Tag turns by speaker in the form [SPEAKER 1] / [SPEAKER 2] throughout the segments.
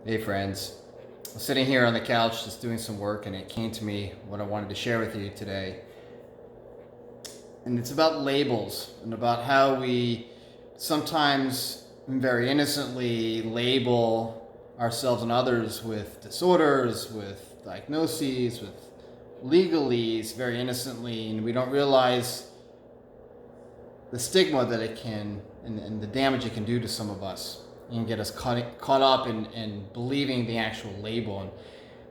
[SPEAKER 1] Hey friends, I was sitting here on the couch just doing some work and it came to me what I wanted to share with you today. And it's about labels and about how we sometimes very innocently label ourselves and others with disorders, with diagnoses, with legalese very innocently, and we don't realize the stigma that it can and the damage it can do to some of us and get us caught up in believing the actual label. And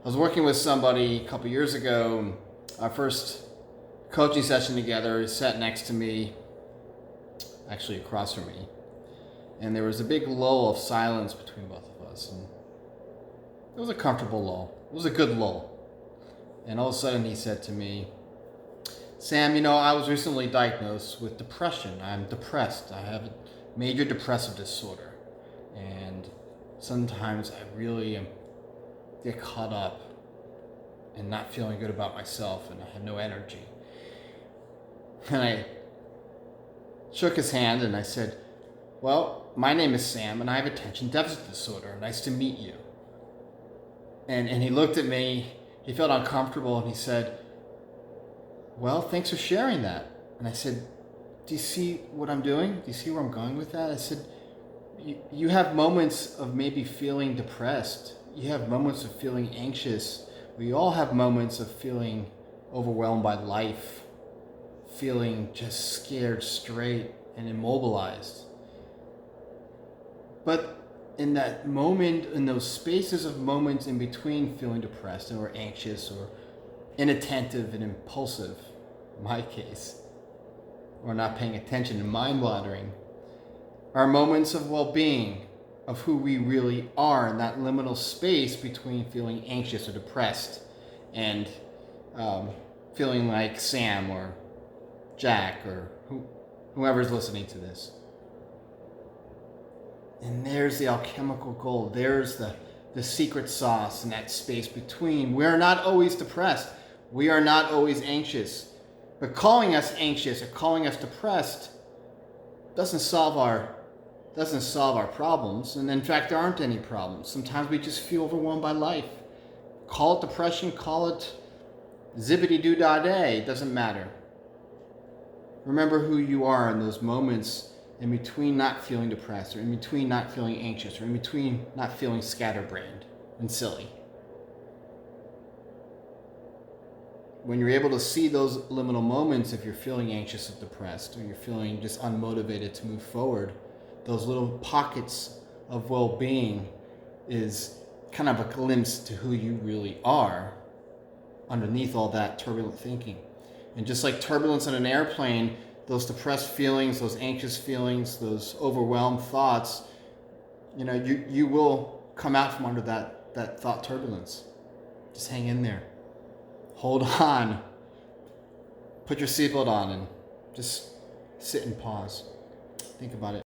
[SPEAKER 1] I was working with somebody a couple years ago. Our first coaching session together, he sat next to me, actually across from me, and there was a big lull of silence between both of us. And it was a comfortable lull. It was a good lull. And all of a sudden he said to me, Sam, I was recently diagnosed with depression. I'm depressed. I have a major depressive disorder. And sometimes I really get caught up in not feeling good about myself, and I have no energy. And I shook his hand and I said, well, my name is Sam and I have attention deficit disorder. Nice to meet you. And he looked at me, he felt uncomfortable, and he said, well, thanks for sharing that. And I said, do you see what I'm doing? Do you see where I'm going with that? I said, you have moments of maybe feeling depressed. You have moments of feeling anxious. We all have moments of feeling overwhelmed by life, feeling just scared straight and immobilized. But in that moment, in those spaces of moments in between feeling depressed or anxious or inattentive and impulsive, in my case, or not paying attention and mind-wandering, are moments of well-being, of who we really are in that liminal space between feeling anxious or depressed and feeling like Sam or Jack or whoever's listening to this. And there's the alchemical gold. There's the secret sauce in that space between. We are not always depressed. We are not always anxious. But calling us anxious or calling us depressed doesn't solve our problems. And in fact, there aren't any problems. Sometimes we just feel overwhelmed by life. Call it depression, call it zippity-doo-dah-day. It doesn't matter. Remember who you are in those moments in between not feeling depressed, or in between not feeling anxious, or in between not feeling scatterbrained and silly. When you're able to see those liminal moments, if you're feeling anxious or depressed, or you're feeling just unmotivated to move forward, those little pockets of well-being is kind of a glimpse to who you really are underneath all that turbulent thinking. And just like turbulence on an airplane, those depressed feelings, those anxious feelings, those overwhelmed thoughts, you will come out from under that thought turbulence. Just hang in there. Hold on. Put your seatbelt on and just sit and pause. Think about it.